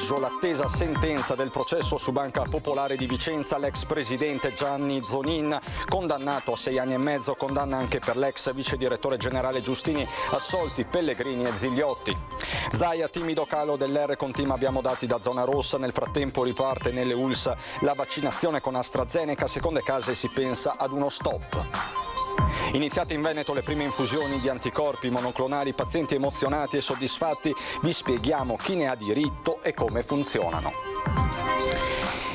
pomeriggio l'attesa sentenza del processo su Banca Popolare di Vicenza. L'ex presidente Gianni Zonin, condannato a 6 anni e mezzo, condanna anche per l'ex vice direttore generale Giustini, assolti Pellegrini e Zigliotti. Zaia, timido calo dell'R con team, abbiamo dati da zona rossa. Nel frattempo riparte nelle ULSS la vaccinazione con AstraZeneca, seconde case si pensa ad uno stop. Iniziate in Veneto le prime infusioni di anticorpi monoclonali, pazienti emozionati e soddisfatti. Vi spieghiamo chi ne ha diritto e come funzionano.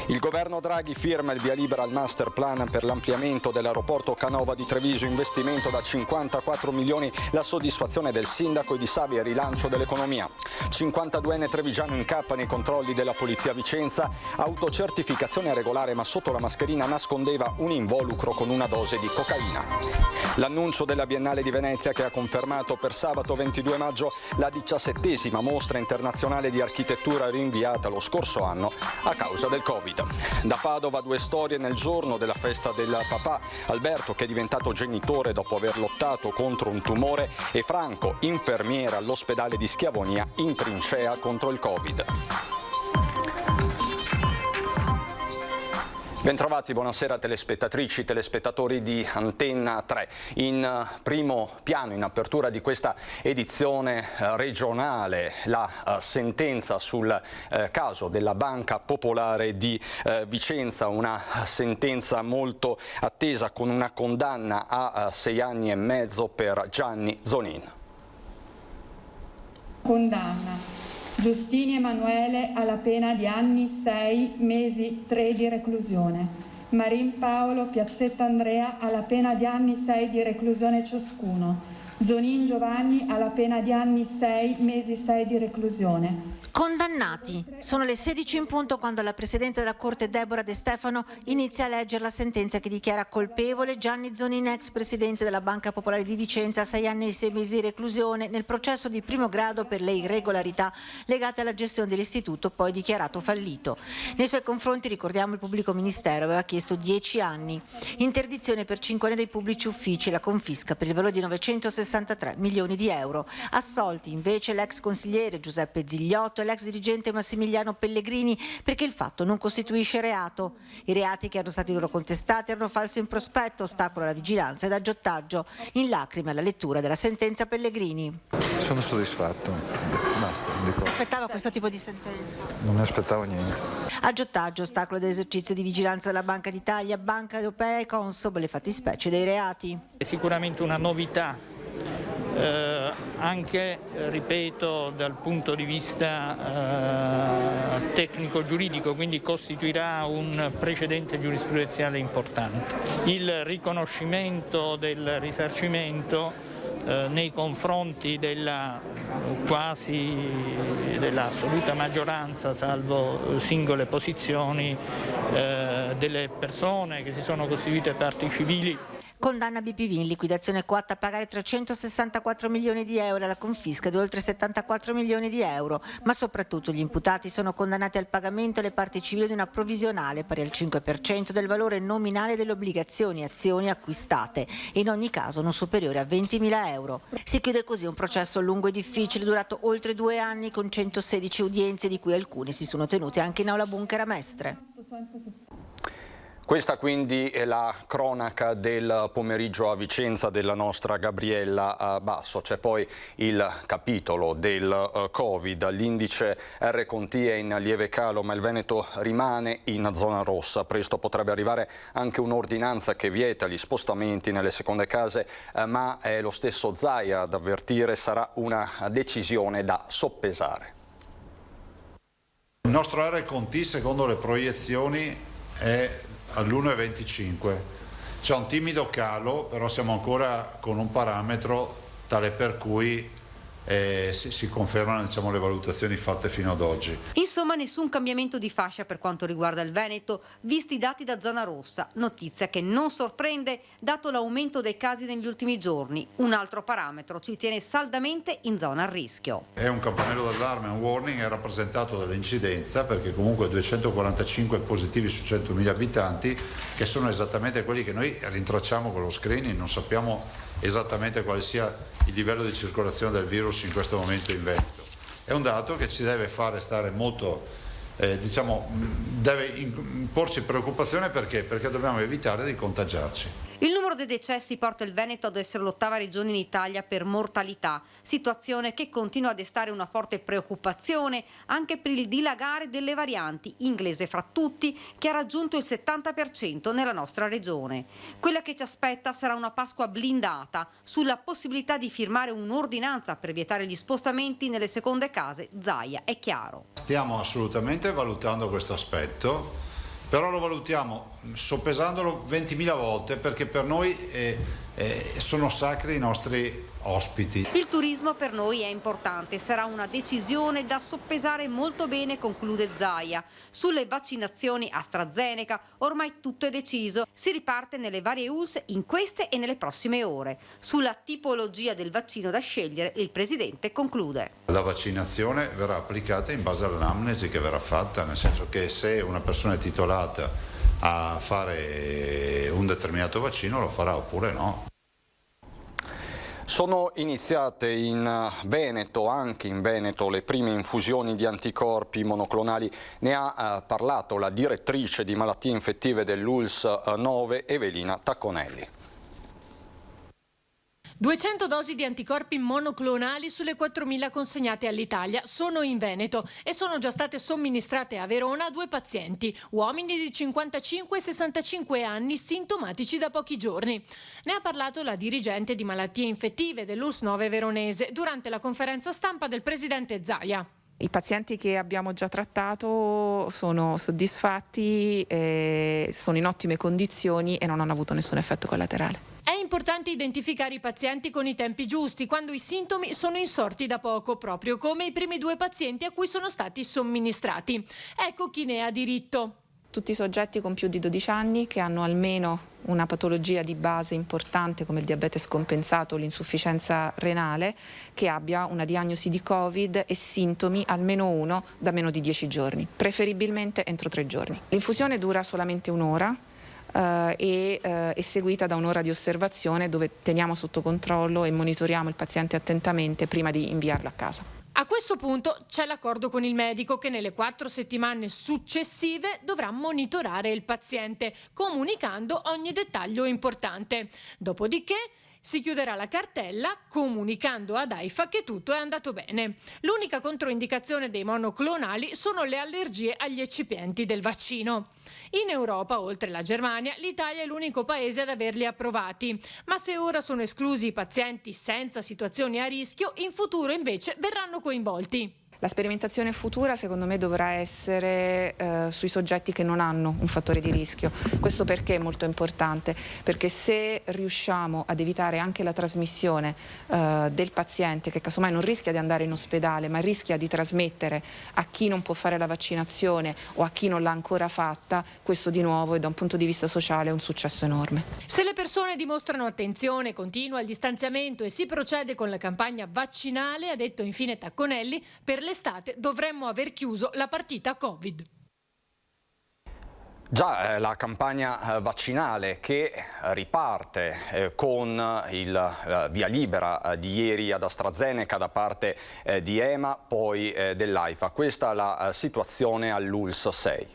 Il governo Draghi firma il via libera al master plan per l'ampliamento dell'aeroporto Canova di Treviso, investimento da 54 milioni, la soddisfazione del sindaco e di Savi e rilancio dell'economia. 52enne trevigiano incappa nei controlli della polizia a Vicenza, autocertificazione regolare ma sotto la mascherina nascondeva un involucro con una dose di cocaina. L'annuncio della Biennale di Venezia che ha confermato per sabato 22 maggio la 17ª mostra internazionale di architettura rinviata lo scorso anno a causa del Covid. Da Padova 2 storie nel giorno della festa del papà, Alberto che è diventato genitore dopo aver lottato contro un tumore e Franco, infermiera all'ospedale di Schiavonia in trincea contro il Covid. Bentrovati, buonasera telespettatrici, telespettatori di Antenna 3. In primo piano, in apertura di questa edizione regionale, la sentenza sul caso della Banca Popolare di Vicenza, una sentenza molto attesa con una condanna a 6 anni e mezzo per Gianni Zonin. Condanna. Giustini Emanuele alla pena di anni 6 mesi 3 di reclusione. Marin Paolo Piazzetta Andrea alla pena di anni 6 di reclusione ciascuno. Zonin Giovanni alla pena di anni 6 mesi 6 di reclusione. Condannati. Sono le 16 in punto quando la Presidente della Corte Deborah De Stefano inizia a leggere la sentenza che dichiara colpevole Gianni Zonin, ex Presidente della Banca Popolare di Vicenza, a 6 anni e 6 mesi di reclusione nel processo di primo grado per le irregolarità legate alla gestione dell'istituto poi dichiarato fallito. Nei suoi confronti, ricordiamo, il pubblico ministero aveva chiesto 10 anni, interdizione per 5 anni dai pubblici uffici e la confisca per il valore di 963 milioni di euro. Assolti invece l'ex consigliere Giuseppe Zigliotto e l'ex dirigente Massimiliano Pellegrini perché il fatto non costituisce reato. I reati che erano stati loro contestati erano falso in prospetto, ostacolo alla vigilanza ed aggiotaggio. In lacrime alla lettura della sentenza Pellegrini. Sono soddisfatto, basta. Si aspettava questo tipo di sentenza? Non mi aspettavo niente. Aggiotaggio, ostacolo dell'esercizio di vigilanza della Banca d'Italia, Banca Europea e Consob, le fattispecie dei reati. È sicuramente una novità. Anche, ripeto, dal punto di vista tecnico-giuridico, quindi costituirà un precedente giurisprudenziale importante. Il riconoscimento del risarcimento nei confronti dell'assoluta maggioranza, salvo singole posizioni, delle persone che si sono costituite parti civili. Condanna BPV in liquidazione coatta a pagare 364 milioni di euro e alla confisca di oltre 74 milioni di euro, ma soprattutto gli imputati sono condannati al pagamento alle parti civili di una provvisionale pari al 5% del valore nominale delle obbligazioni e azioni acquistate e in ogni caso non superiore a 20.000 euro. Si chiude così un processo lungo e difficile durato oltre 2 anni con 116 udienze di cui alcune si sono tenute anche in aula bunker a Mestre. Questa quindi è la cronaca del pomeriggio a Vicenza della nostra Gabriella Basso. C'è poi il capitolo del Covid, l'indice R-T è in lieve calo ma il Veneto rimane in zona rossa. Presto potrebbe arrivare anche un'ordinanza che vieta gli spostamenti nelle seconde case, ma è lo stesso Zaia ad avvertire, sarà una decisione da soppesare. Il nostro R-T secondo le proiezioni è all'1,25, c'è un timido calo, però siamo ancora con un parametro tale per cui si confermano, diciamo, le valutazioni fatte fino ad oggi. Insomma, nessun cambiamento di fascia per quanto riguarda il Veneto, visti i dati da zona rossa, notizia che non sorprende dato l'aumento dei casi negli ultimi giorni. Un altro parametro ci tiene saldamente in zona a rischio. È un campanello d'allarme, un warning, è rappresentato dall'incidenza, perché comunque 245 positivi su 100.000 abitanti, che sono esattamente quelli che noi rintracciamo con lo screening, non sappiamo esattamente quale sia il livello di circolazione del virus in questo momento in Veneto. È un dato che ci deve fare stare molto deve imporci preoccupazione perché dobbiamo evitare di contagiarci. Il numero dei decessi porta il Veneto ad essere l'8ª regione in Italia per mortalità, situazione che continua a destare una forte preoccupazione anche per il dilagare delle varianti, inglese fra tutti, che ha raggiunto il 70% nella nostra regione. Quella che ci aspetta sarà una Pasqua blindata sulla possibilità di firmare un'ordinanza per vietare gli spostamenti nelle seconde case. Zaia è chiaro. Stiamo assolutamente valutando questo aspetto, però lo valutiamo soppesandolo 20.000 volte perché per noi sono sacri i nostri ospiti. Il turismo per noi è importante, sarà una decisione da soppesare molto bene, conclude Zaia. Sulle vaccinazioni AstraZeneca ormai tutto è deciso, si riparte nelle varie ULSS in queste e nelle prossime ore. Sulla tipologia del vaccino da scegliere il Presidente conclude. La vaccinazione verrà applicata in base all'anamnesi che verrà fatta, nel senso che se una persona è titolata a fare un determinato vaccino lo farà oppure no. Sono iniziate in Veneto, anche in Veneto, le prime infusioni di anticorpi monoclonali. Ne ha parlato la direttrice di malattie infettive dell'ULSS 9, Evelina Tacconelli. 200 dosi di anticorpi monoclonali sulle 4.000 consegnate all'Italia sono in Veneto e sono già state somministrate a Verona a 2 pazienti, uomini di 55 e 65 anni, sintomatici da pochi giorni. Ne ha parlato la dirigente di malattie infettive dell'ULSS 9 veronese durante la conferenza stampa del presidente Zaia. I pazienti che abbiamo già trattato sono soddisfatti, sono in ottime condizioni e non hanno avuto nessun effetto collaterale. È importante identificare i pazienti con i tempi giusti, quando i sintomi sono insorti da poco, proprio come i primi 2 pazienti a cui sono stati somministrati. Ecco chi ne ha diritto. Tutti i soggetti con più di 12 anni che hanno almeno una patologia di base importante come il diabete scompensato o l'insufficienza renale, che abbia una diagnosi di Covid e sintomi almeno uno da meno di 10 giorni, preferibilmente entro 3 giorni. L'infusione dura solamente un'ora. È seguita da un'ora di osservazione dove teniamo sotto controllo e monitoriamo il paziente attentamente prima di inviarlo a casa. A questo punto c'è l'accordo con il medico che nelle 4 settimane successive dovrà monitorare il paziente, comunicando ogni dettaglio importante. Dopodiché si chiuderà la cartella comunicando ad AIFA che tutto è andato bene. L'unica controindicazione dei monoclonali sono le allergie agli eccipienti del vaccino. In Europa, oltre la Germania, l'Italia è l'unico paese ad averli approvati. Ma se ora sono esclusi i pazienti senza situazioni a rischio, in futuro invece verranno coinvolti. La sperimentazione futura secondo me dovrà essere sui soggetti che non hanno un fattore di rischio. Questo perché è molto importante? Perché se riusciamo ad evitare anche la trasmissione del paziente che casomai non rischia di andare in ospedale ma rischia di trasmettere a chi non può fare la vaccinazione o a chi non l'ha ancora fatta, questo di nuovo è da un punto di vista sociale un successo enorme. Se le persone dimostrano attenzione, continua il distanziamento e si procede con la campagna vaccinale, ha detto infine Tacconelli, per l'estate dovremmo aver chiuso la partita Covid. Già la campagna vaccinale che riparte con il via libera di ieri ad AstraZeneca da parte di EMA, poi dell'AIFA. Questa è la situazione all'ULSS 6.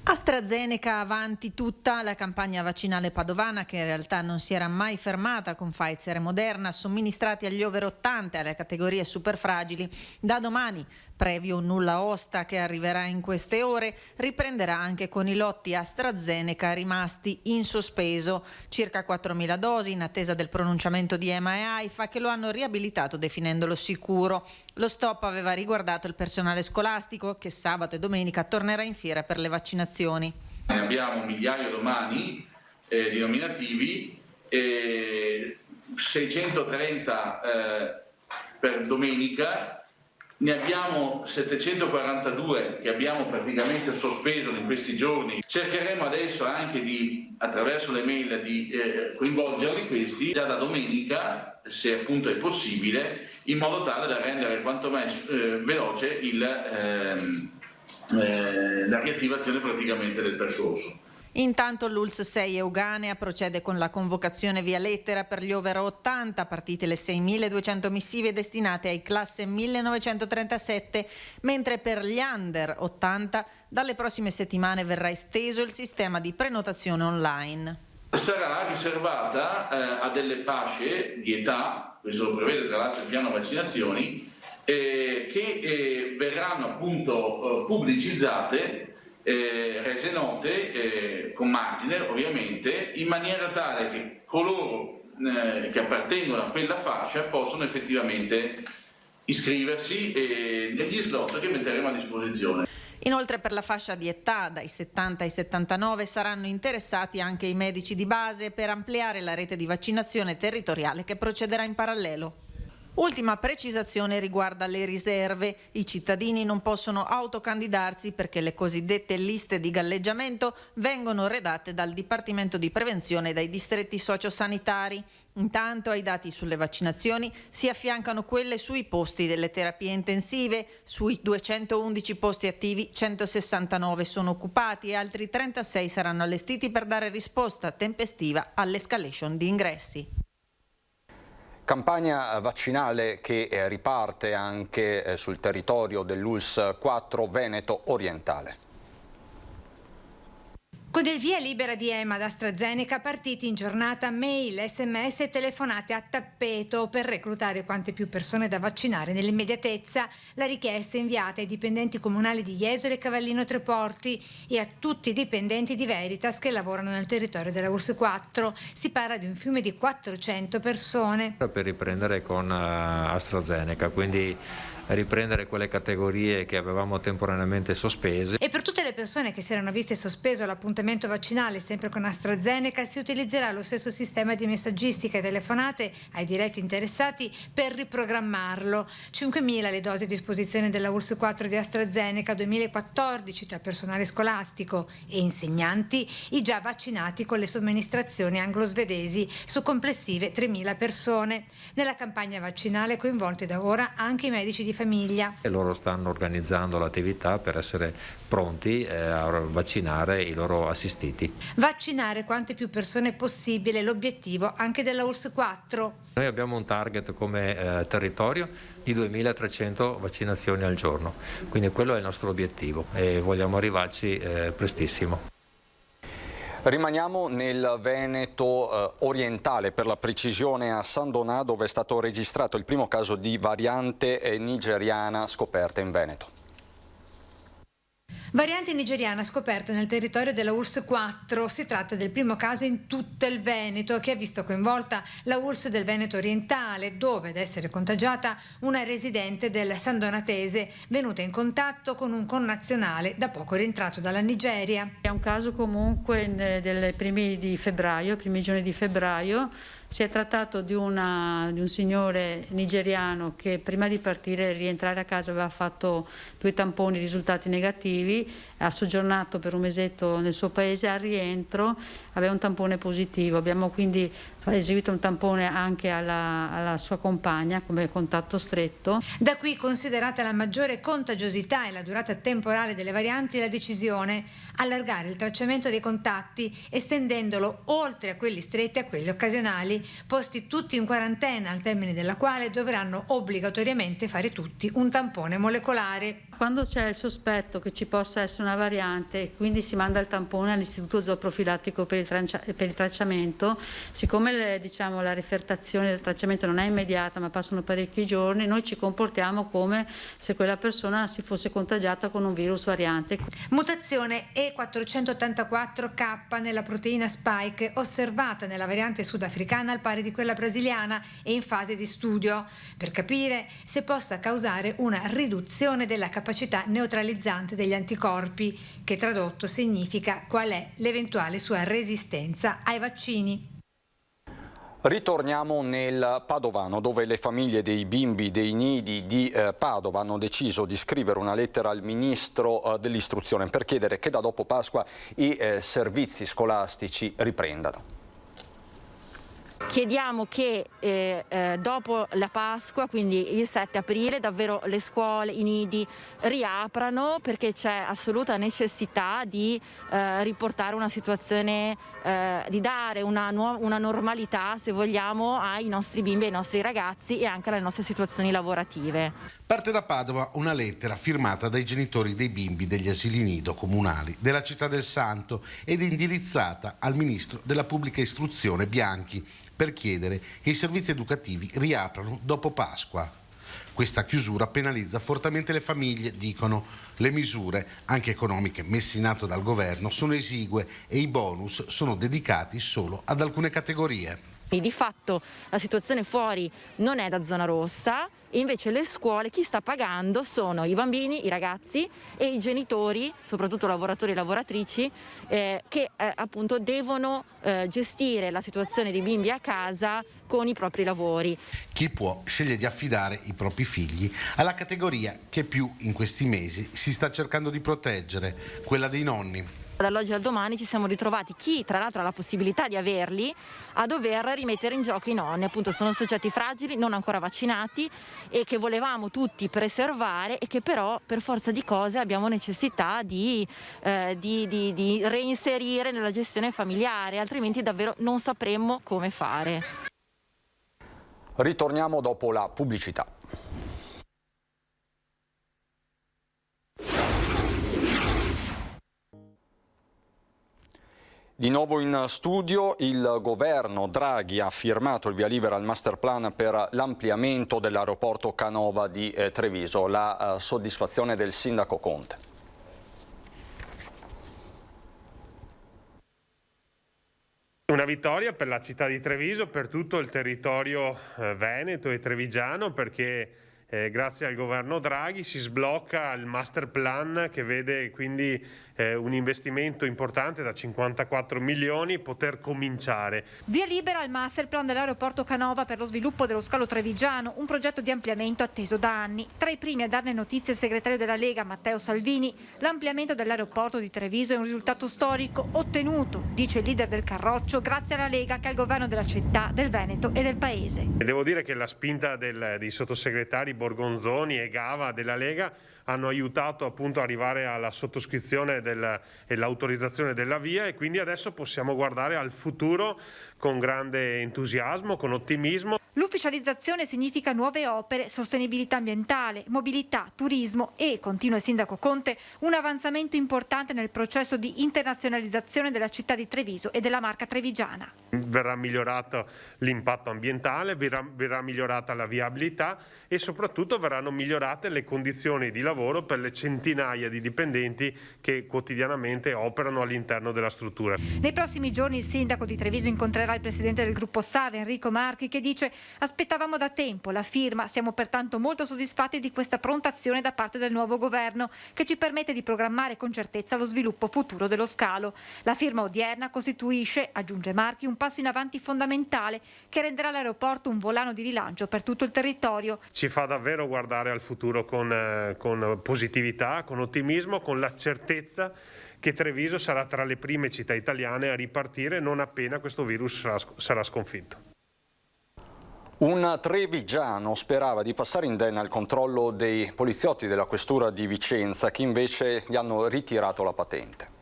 AstraZeneca avanti tutta la campagna vaccinale padovana, che in realtà non si era mai fermata, con Pfizer e Moderna somministrati agli over 80 e alle categorie super fragili. Da domani, previo un nulla osta che arriverà in queste ore, riprenderà anche con i lotti AstraZeneca rimasti in sospeso. Circa 4.000 dosi in attesa del pronunciamento di EMA e AIFA, che lo hanno riabilitato definendolo sicuro. Lo stop aveva riguardato il personale scolastico, che sabato e domenica tornerà in fiera per le vaccinazioni. Ne abbiamo un migliaio domani di nominativi, 630 per domenica, ne abbiamo 742 che abbiamo praticamente sospeso in questi giorni. Cercheremo adesso anche di, attraverso le mail, di coinvolgerli questi già da domenica, se appunto è possibile, in modo tale da rendere quanto mai veloce la riattivazione praticamente del percorso. Intanto l'ULSS 6 Euganea procede con la convocazione via lettera per gli over 80, partite le 6.200 missive destinate ai classe 1937, mentre per gli under 80 dalle prossime settimane verrà esteso il sistema di prenotazione online. Sarà riservata a delle fasce di età, questo lo prevede tra l'altro il piano vaccinazioni, che verranno appunto pubblicizzate, rese note con margine ovviamente, in maniera tale che coloro che appartengono a quella fascia possono effettivamente iscriversi negli slot che metteremo a disposizione. Inoltre per la fascia di età dai 70 ai 79 saranno interessati anche i medici di base per ampliare la rete di vaccinazione territoriale che procederà in parallelo. Ultima precisazione riguarda le riserve. I cittadini non possono autocandidarsi perché le cosiddette liste di galleggiamento vengono redatte dal Dipartimento di Prevenzione e dai distretti sociosanitari. Intanto ai dati sulle vaccinazioni si affiancano quelle sui posti delle terapie intensive. Sui 211 posti attivi, 169 sono occupati e altri 36 saranno allestiti per dare risposta tempestiva all'escalation di ingressi. Campagna vaccinale che riparte anche sul territorio dell'ULSS 4 Veneto orientale. Con il via libera di EMA ad AstraZeneca partiti in giornata mail, sms e telefonate a tappeto per reclutare quante più persone da vaccinare nell'immediatezza. La richiesta è inviata ai dipendenti comunali di Jesolo e Cavallino Treporti e a tutti i dipendenti di Veritas che lavorano nel territorio della ULSS 4. Si parla di un fiume di 400 persone. Per riprendere con AstraZeneca, quindi riprendere quelle categorie che avevamo temporaneamente sospese. E per tutte le persone che si erano viste sospeso l'appuntamento vaccinale sempre con AstraZeneca si utilizzerà lo stesso sistema di messaggistica e telefonate ai diretti interessati per riprogrammarlo. 5.000 le dosi a disposizione della ULSS 4 di AstraZeneca, 2.014 tra personale scolastico e insegnanti, i già vaccinati con le somministrazioni anglo-svedesi su complessive 3.000 persone. Nella campagna vaccinale coinvolti da ora anche i medici di famiglia. E loro stanno organizzando l'attività per essere pronti a vaccinare i loro assistiti. Vaccinare quante più persone possibile, l'obiettivo anche della ULSS 4. Noi abbiamo un target come territorio di 2.300 vaccinazioni al giorno, quindi quello è il nostro obiettivo e vogliamo arrivarci prestissimo. Rimaniamo nel Veneto orientale, per la precisione a San Donà, dove è stato registrato il primo caso di variante nigeriana scoperta in Veneto. Variante nigeriana scoperta nel territorio della ULSS 4. Si tratta del primo caso in tutto il Veneto che ha visto coinvolta la ULSS del Veneto orientale, dove ad essere contagiata una residente del San Donatese venuta in contatto con un connazionale da poco rientrato dalla Nigeria. È un caso comunque dei primi giorni di febbraio. Si è trattato di un signore nigeriano che prima di partire e rientrare a casa aveva fatto 2 tamponi risultati negativi, ha soggiornato per un mesetto nel suo paese, al rientro aveva un tampone positivo. Abbiamo quindi eseguito un tampone anche alla sua compagna come contatto stretto. Da qui, considerata la maggiore contagiosità e la durata temporale delle varianti, la decisione: allargare il tracciamento dei contatti estendendolo oltre a quelli stretti a quelli occasionali, posti tutti in quarantena, al termine della quale dovranno obbligatoriamente fare tutti un tampone molecolare. Quando c'è il sospetto che ci possa essere una variante, quindi si manda il tampone all'istituto zooprofilattico per il tracciamento. Siccome la refertazione del tracciamento non è immediata ma passano parecchi giorni, noi ci comportiamo come se quella persona si fosse contagiata con un virus variante. Mutazione E484K nella proteina spike osservata nella variante sudafricana al pari di quella brasiliana e in fase di studio, per capire se possa causare una riduzione della capacità neutralizzante degli anticorpi, che tradotto significa qual è l'eventuale sua resistenza ai vaccini. Ritorniamo nel Padovano, dove le famiglie dei bimbi dei nidi di Padova hanno deciso di scrivere una lettera al Ministro dell'Istruzione per chiedere che da dopo Pasqua i servizi scolastici riprendano. Chiediamo che dopo la Pasqua, quindi il 7 aprile, davvero le scuole, i nidi riaprano, perché c'è assoluta necessità di riportare una situazione, di dare una normalità, se vogliamo, ai nostri bimbi, ai nostri ragazzi e anche alle nostre situazioni lavorative. Parte da Padova una lettera firmata dai genitori dei bimbi degli asili nido comunali della Città del Santo ed indirizzata al Ministro della Pubblica Istruzione Bianchi per chiedere che i servizi educativi riaprano dopo Pasqua. Questa chiusura penalizza fortemente le famiglie, dicono. Le misure, anche economiche, messe in atto dal governo sono esigue e i bonus sono dedicati solo ad alcune categorie. Di fatto la situazione fuori non è da zona rossa e invece le scuole, chi sta pagando sono i bambini, i ragazzi e i genitori, soprattutto lavoratori e lavoratrici, che appunto devono gestire la situazione dei bimbi a casa con i propri lavori. Chi può sceglie di affidare i propri figli alla categoria che più in questi mesi si sta cercando di proteggere, quella dei nonni. Dall'oggi al domani ci siamo ritrovati, chi tra l'altro ha la possibilità di averli, a dover rimettere in gioco i nonni. Appunto sono soggetti fragili, non ancora vaccinati e che volevamo tutti preservare e che però per forza di cose abbiamo necessità di reinserire nella gestione familiare, altrimenti davvero non sapremmo come fare. Ritorniamo dopo la pubblicità. Di nuovo in studio, il governo Draghi ha firmato il via libera al master plan per l'ampliamento dell'aeroporto Canova di Treviso. La soddisfazione del sindaco Conte. Una vittoria per la città di Treviso, per tutto il territorio veneto e trevigiano, perché grazie al governo Draghi si sblocca il master plan che vede quindi un investimento importante da 54 milioni poter cominciare. Via libera al master plan dell'aeroporto Canova per lo sviluppo dello scalo trevigiano, un progetto di ampliamento atteso da anni. Tra i primi a darne notizie il segretario della Lega Matteo Salvini. L'ampliamento dell'aeroporto di Treviso è un risultato storico ottenuto, dice il leader del Carroccio, grazie alla Lega che al governo della città, del Veneto e del paese. E devo dire che la spinta dei sottosegretari Borgonzoni e Gava della Lega hanno aiutato appunto ad arrivare alla sottoscrizione e l'autorizzazione della via, e quindi adesso possiamo guardare al futuro con grande entusiasmo, con ottimismo. L'ufficializzazione significa nuove opere, sostenibilità ambientale, mobilità, turismo e, continua il sindaco Conte, un avanzamento importante nel processo di internazionalizzazione della città di Treviso e della marca trevigiana. Verrà migliorato l'impatto ambientale, verrà migliorata la viabilità e soprattutto verranno migliorate le condizioni di lavoro per le centinaia di dipendenti che quotidianamente operano all'interno della struttura. Nei prossimi giorni il sindaco di Treviso incontrerà il presidente del gruppo Save, Enrico Marchi, che dice: aspettavamo da tempo la firma, siamo pertanto molto soddisfatti di questa pronta azione da parte del nuovo governo che ci permette di programmare con certezza lo sviluppo futuro dello scalo. La firma odierna costituisce, aggiunge Marchi, un passo in avanti fondamentale che renderà l'aeroporto un volano di rilancio per tutto il territorio. Ci fa davvero guardare al futuro con positività, con ottimismo, con la certezza che Treviso sarà tra le prime città italiane a ripartire non appena questo virus sarà sconfitto. Un trevigiano sperava di passare indenne al controllo dei poliziotti della questura di Vicenza, che invece gli hanno ritirato la patente.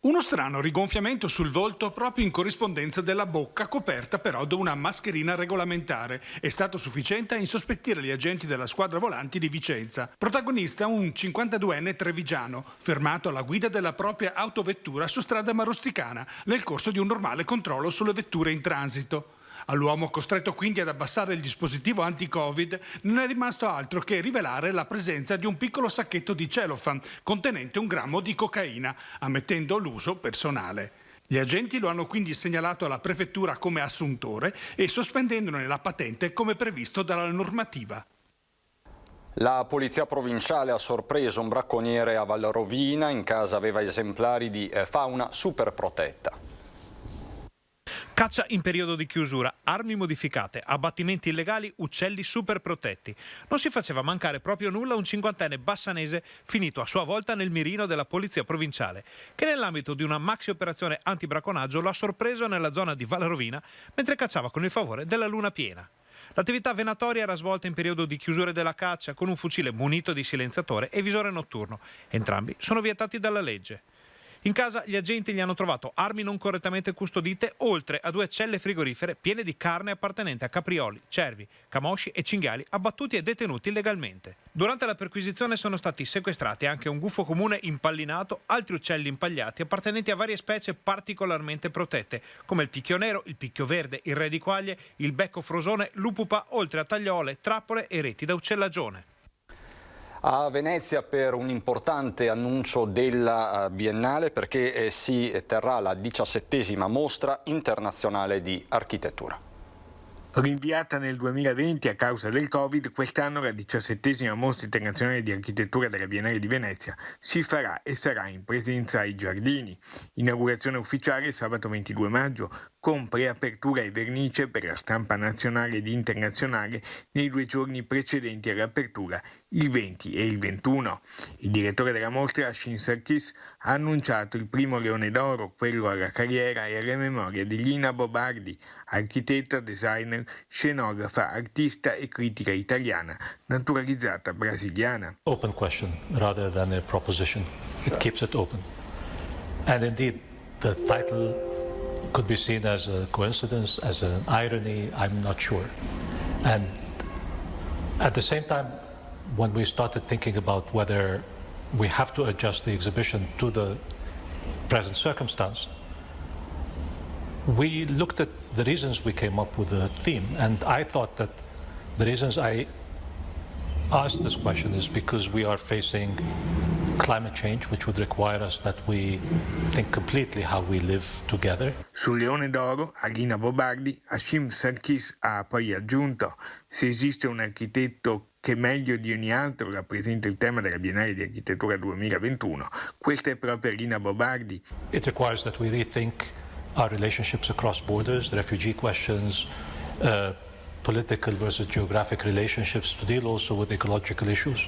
Uno strano rigonfiamento sul volto proprio in corrispondenza della bocca, coperta però da una mascherina regolamentare, è stato sufficiente a insospettire gli agenti della squadra volanti di Vicenza. Protagonista un 52enne trevigiano, fermato alla guida della propria autovettura su strada Marosticana, nel corso di un normale controllo sulle vetture in transito. All'uomo, costretto quindi ad abbassare il dispositivo anti-Covid, non è rimasto altro che rivelare la presenza di un piccolo sacchetto di cellophane contenente 1 grammo di cocaina, ammettendo l'uso personale. Gli agenti lo hanno quindi segnalato alla prefettura come assuntore e sospendendone la patente come previsto dalla normativa. La polizia provinciale ha sorpreso un bracconiere a Valrovina. In casa aveva esemplari di fauna super protetta. Caccia in periodo di chiusura, armi modificate, abbattimenti illegali, uccelli super protetti. Non si faceva mancare proprio nulla un 50enne bassanese finito a sua volta nel mirino della polizia provinciale, che nell'ambito di una maxi operazione antibracconaggio lo ha sorpreso nella zona di Valrovina mentre cacciava con il favore della luna piena. L'attività venatoria era svolta in periodo di chiusure della caccia con un fucile munito di silenziatore e visore notturno. Entrambi sono vietati dalla legge. In casa gli agenti gli hanno trovato armi non correttamente custodite, oltre a 2 celle frigorifere piene di carne appartenente a caprioli, cervi, camosci e cinghiali abbattuti e detenuti illegalmente. Durante la perquisizione sono stati sequestrati anche un gufo comune impallinato, altri uccelli impagliati appartenenti a varie specie particolarmente protette, come il picchio nero, il picchio verde, il re di quaglie, il becco frosone, l'upupa, oltre a tagliole, trappole e reti da uccellagione. A Venezia per un importante annuncio della Biennale perché si terrà la 17ª mostra internazionale di architettura. Rinviata nel 2020 a causa del Covid, quest'anno la 17ª mostra internazionale di architettura della Biennale di Venezia si farà e sarà in presenza ai Giardini. Inaugurazione ufficiale sabato 22 maggio, con preapertura e vernice per la stampa nazionale ed internazionale nei 2 giorni precedenti all'apertura, il 20 e il 21. Il direttore della mostra, Hashim Sarkis, ha annunciato il primo Leone d'Oro, quello alla carriera e alla memoria di Lina Bobardi, architetta, designer, scenografa, artista e critica italiana, naturalizzata brasiliana. Open question rather than a proposition. It keeps it open. And indeed, the title could be seen as a coincidence, as an irony, I'm not sure. And at the same time, when we started thinking about whether we have to adjust the exhibition to the present circumstance, we looked at the reasons we came up with the theme, and I thought that the reasons I asked this question is because we are facing climate change, which would require us that we think completely how we live together. Sul Leone d'Oro, a Lina Bobardi, Hashim Sarkis ha poi aggiunto: se esiste un architetto che meglio di ogni altro rappresenta il tema della Biennale di Architettura 2021, questa è proprio Lina Bobardi. It requires that we rethink our relationships across borders, the refugee questions, political versus geographic relationships, to deal also with ecological issues.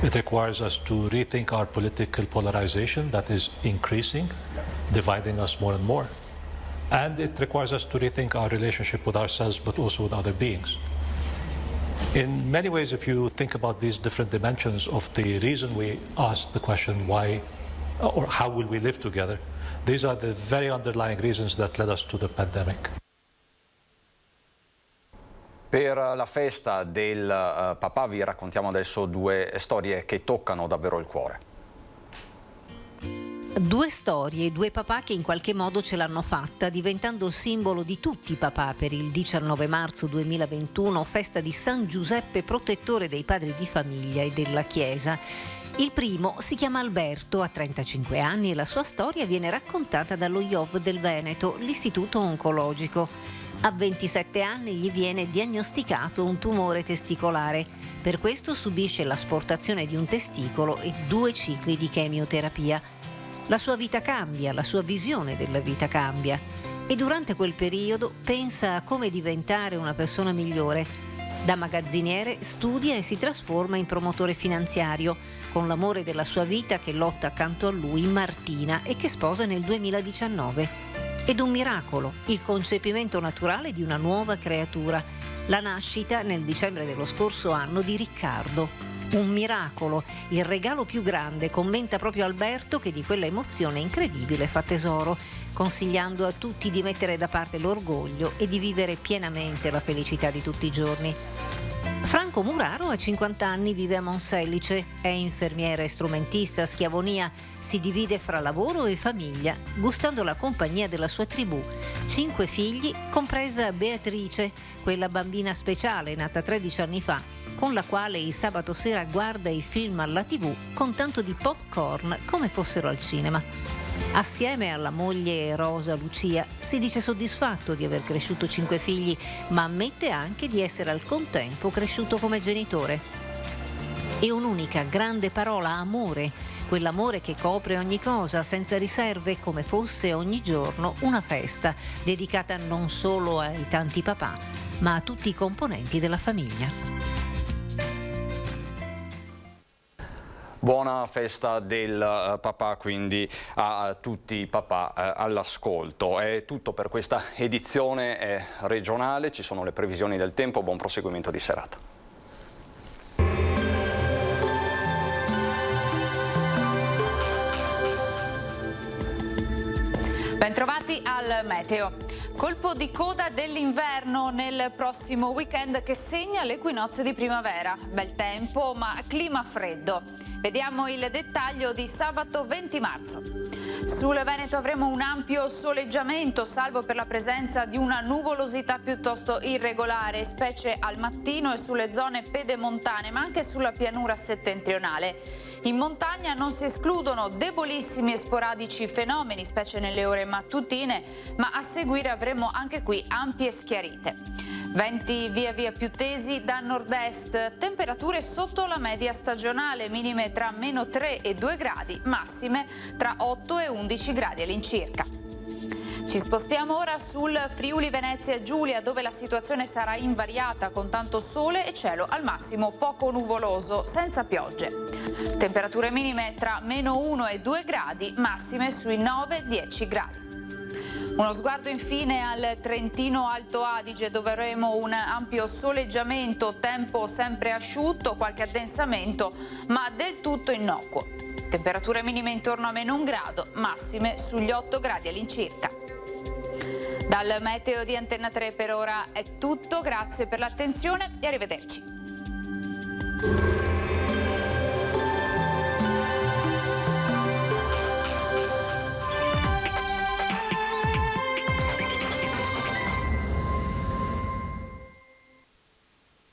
It requires us to rethink our political polarization that is increasing, dividing us more and more. And it requires us to rethink our relationship with ourselves, but also with other beings. In many ways, if you think about these different dimensions of the reason we asked the question why or how will we live together, these are the very underlying reasons that led us to the pandemic. Per la festa del papà vi raccontiamo adesso 2 storie che toccano davvero il cuore. 2 storie, 2 papà che in qualche modo ce l'hanno fatta, diventando il simbolo di tutti i papà per il 19 marzo 2021, festa di San Giuseppe, protettore dei padri di famiglia e della Chiesa. Il primo si chiama Alberto, ha 35 anni e la sua storia viene raccontata dallo IOV del Veneto, l'Istituto Oncologico. A 27 anni gli viene diagnosticato un tumore testicolare. Per questo subisce l'asportazione di un testicolo e 2 cicli di chemioterapia. La sua vita cambia, la sua visione della vita cambia. E durante quel periodo pensa a come diventare una persona migliore. Da magazziniere studia e si trasforma in promotore finanziario, con l'amore della sua vita che lotta accanto a lui, Martina, e che sposa nel 2019. Ed un miracolo, il concepimento naturale di una nuova creatura, la nascita nel dicembre dello scorso anno di Riccardo. Un miracolo, il regalo più grande, commenta proprio Alberto, che di quella emozione incredibile fa tesoro, consigliando a tutti di mettere da parte l'orgoglio e di vivere pienamente la felicità di tutti i giorni. Franco Muraro a 50 anni vive a Monselice, è infermiere e strumentista a Schiavonia, si divide fra lavoro e famiglia, gustando la compagnia della sua tribù. 5 figli, compresa Beatrice, quella bambina speciale nata 13 anni fa, con la quale il sabato sera guarda i film alla TV con tanto di popcorn come fossero al cinema. Assieme alla moglie Rosa Lucia si dice soddisfatto di aver cresciuto 5 figli, ma ammette anche di essere al contempo cresciuto come genitore. E un'unica grande parola, amore, quell'amore che copre ogni cosa, senza riserve, come fosse ogni giorno una festa, dedicata non solo ai tanti papà, ma a tutti i componenti della famiglia. Buona festa del papà quindi a tutti i papà all'ascolto. È tutto per questa edizione regionale, ci sono le previsioni del tempo, buon proseguimento di serata. Bentrovati al meteo. Colpo di coda dell'inverno nel prossimo weekend che segna l'equinozio di primavera. Bel tempo ma clima freddo. Vediamo il dettaglio di sabato 20 marzo. Sul Veneto avremo un ampio soleggiamento, salvo per la presenza di una nuvolosità piuttosto irregolare, specie al mattino e sulle zone pedemontane, ma anche sulla pianura settentrionale. In montagna non si escludono debolissimi e sporadici fenomeni, specie nelle ore mattutine, ma a seguire avremo anche qui ampie schiarite. Venti via via più tesi da nord-est, temperature sotto la media stagionale, minime tra -3 e 2 gradi, massime tra 8 e 11 gradi all'incirca. Ci spostiamo ora sul Friuli Venezia Giulia, dove la situazione sarà invariata con tanto sole e cielo al massimo poco nuvoloso, senza piogge. Temperature minime tra -1 e 2 gradi, massime sui 9-10 gradi. Uno sguardo infine al Trentino Alto Adige, dove avremo un ampio soleggiamento, tempo sempre asciutto, qualche addensamento, ma del tutto innocuo. Temperature minime intorno a -1 grado, massime sugli 8 gradi all'incirca. Dal meteo di Antenna 3 per ora è tutto, grazie per l'attenzione e arrivederci.